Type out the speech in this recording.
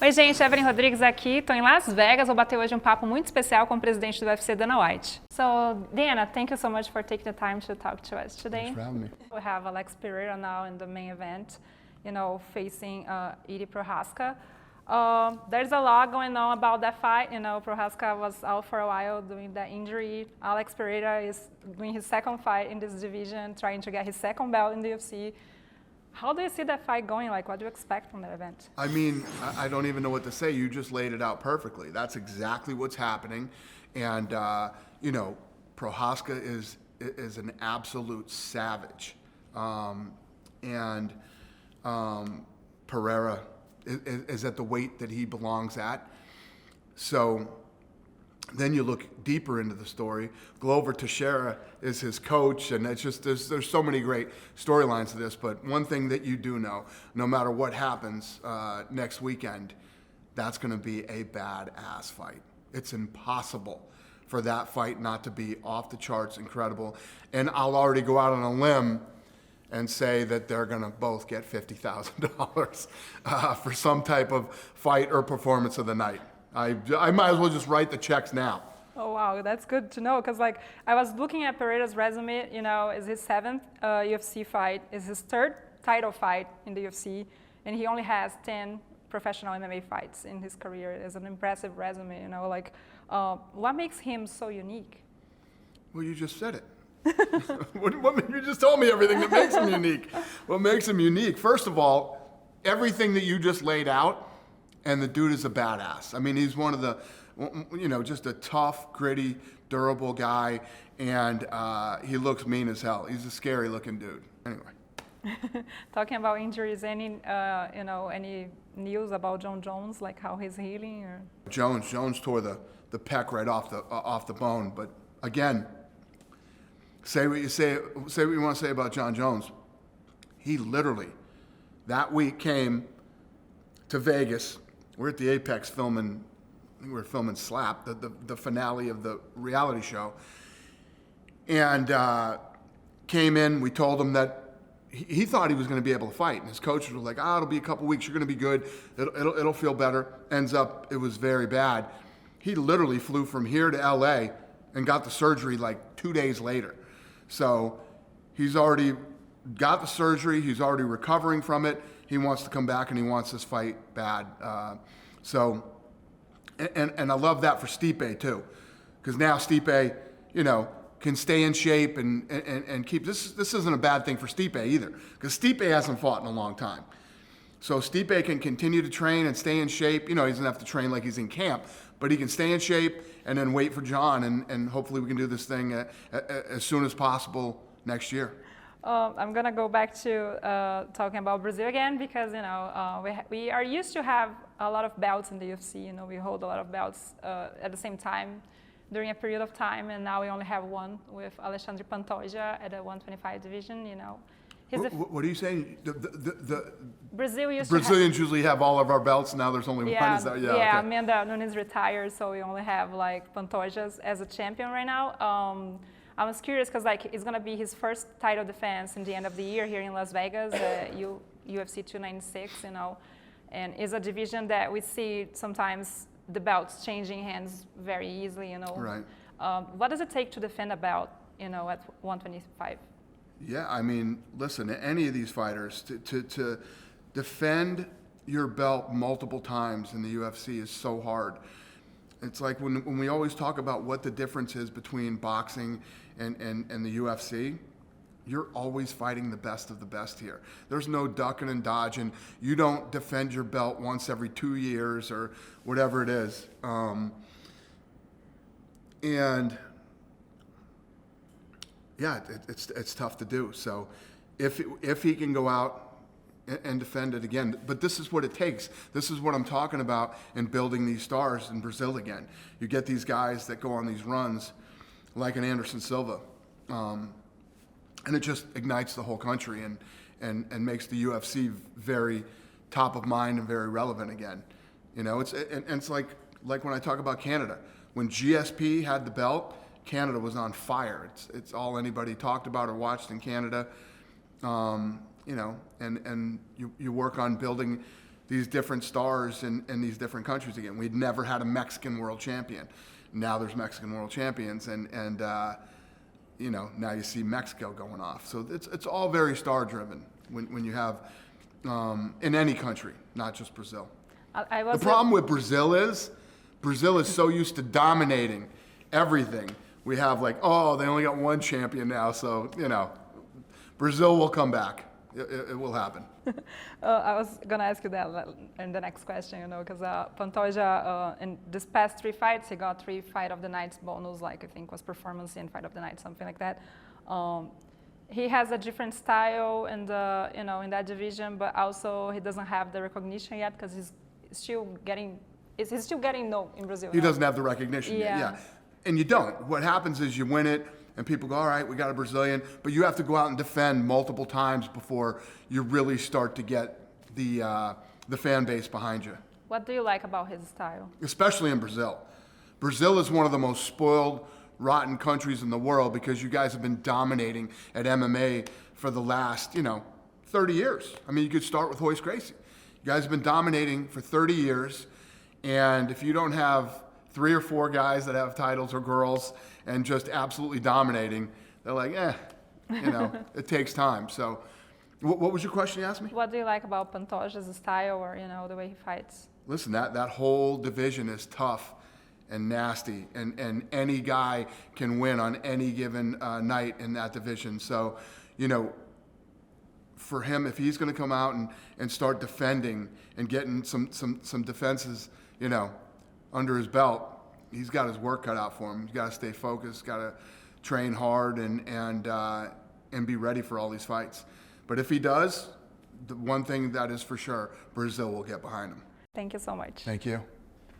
Oi, gente, Evelyn Rodrigues aqui. Estou em Las Vegas. Vou bater hoje um papo muito especial com o presidente do UFC Dana White. So, Dana, thank you so much for taking the time to talk to us today. Thanks for having me. We have Pereira now in the main event, facing Jiri Prochazka. There's a lot going on about that fight. Prochazka was out for a while doing that injury. Alex Pereira is doing his second fight in this division, trying to get his second belt in the UFC. How do you see that fight going? What do you expect from that event? I mean, I don't even know what to say. You just laid it out perfectly. That's exactly what's happening. And, Prochazka is an absolute savage. Pereira is at the weight that he belongs at. So then you look deeper into the story. Glover Teixeira is his coach, and it's just there's so many great storylines to this. But one thing that you do know, no matter what happens next weekend, that's going to be a badass fight. It's impossible for that fight not to be off the charts incredible. And I'll already go out on a limb and say that they're going to both get $50,000 for some type of fight or performance of the night. I might as well just write the checks now. Oh, wow, that's good to know. Because I was looking at Pereira's resume, is his seventh UFC fight, is his third title fight in the UFC, and he only has 10 professional MMA fights in his career. It's an impressive resume, what makes him so unique? Well, you just said it. You just told me everything that makes him unique. What makes him unique? First of all, everything that you just laid out, and the dude is a badass. I mean, he's one of the, just a tough, gritty, durable guy, and he looks mean as hell. He's a scary looking dude. Anyway. Talking about injuries, any news about John Jones, how he's healing? Or? Jones tore the pec right off the bone, but again, say what you want to say about John Jones. He literally that week came to Vegas. We're at the Apex filming. I think we were filming Slap, the finale of the reality show, and came in. We told him that he thought he was going to be able to fight, and his coaches were like, it'll be a couple weeks. You're going to be good. It'll feel better. Ends up, it was very bad. He literally flew from here to LA and got the surgery 2 days later. So he's already got the surgery. He's already recovering from it. He wants to come back and he wants this fight bad. And I love that for Stipe too, because now Stipe, can stay in shape and keep this. This isn't a bad thing for Stipe either, because Stipe hasn't fought in a long time. So Stipe can continue to train and stay in shape. He doesn't have to train like he's in camp, but he can stay in shape and then wait for John, and hopefully we can do this thing as soon as possible next year. I'm gonna go back to talking about Brazil again, because we are used to have a lot of belts in the UFC. We hold a lot of belts at the same time during a period of time, and now we only have one with Alexandre Pantoja at the 125 division. What are you saying? The Brazilians usually have all of our belts. Now there's only one. Is that, yeah. Okay. Amanda Nunes retired, so we only have Pantoja as a champion right now. I was curious because it's gonna be his first title defense in the end of the year here in Las Vegas, UFC 296, and it's a division that we see sometimes the belts changing hands very easily, Right. What does it take to defend a belt, at 125? Yeah, I mean, listen, any of these fighters to defend your belt multiple times in the UFC is so hard. It's like when we always talk about what the difference is between boxing and the UFC, you're always fighting the best of the best here. There's no ducking and dodging. You don't defend your belt once every 2 years or whatever it is. Yeah, it's tough to do. So if he can go out and defend it again, but this is what it takes. This is what I'm talking about in building these stars in Brazil again. You get these guys that go on these runs like an Anderson Silva, and it just ignites the whole country and makes the UFC very top of mind and very relevant again. It's like when I talk about Canada. When GSP had the belt, Canada was on fire. It's all anybody talked about or watched in Canada. And you work on building these different stars in these different countries again. We'd never had a Mexican world champion. Now there's Mexican world champions, and you know, now you see Mexico going off. So it's all very star driven when you have in any country, not just Brazil. The problem with Brazil is so used to dominating everything. We have like, oh, they only got one champion now, so you know, Brazil will come back. It will happen. I was going to ask you that in the next question, you know, because Pantoja, in this past 3 fights, he got 3 Fight of the Nights bonus, like I think was performance and Fight of the Night, something like that. He has a different style in the, you know, in that division, but also he doesn't have the recognition yet because he's still getting known in Brazil. He doesn't have the recognition yet, yeah. And you don't. What happens is you win it, and people go, all right, we got a Brazilian, but you have to go out and defend multiple times before you really start to get the fan base behind you. What do you like about his style? Especially in Brazil. Brazil is one of the most spoiled, rotten countries in the world because you guys have been dominating at MMA for the last, you know, 30 years. I mean, you could start with Royce Gracie. You guys have been dominating for 30 years, and if you don't have 3 or 4 guys that have titles or girls and just absolutely dominating, they're like, you know, it takes time. So what was your question you asked me? What do you like about Pantoja's style or, you know, the way he fights? Listen, that whole division is tough and nasty, and any guy can win on any given night in that division. So, you know, for him, if he's going to come out and start defending and getting some defenses, you know, under his belt, he's got his work cut out for him. He's got to stay focused, got to train hard, and be ready for all these fights. But if he does, the one thing that is for sure, Brazil will get behind him. Thank you so much. Thank you.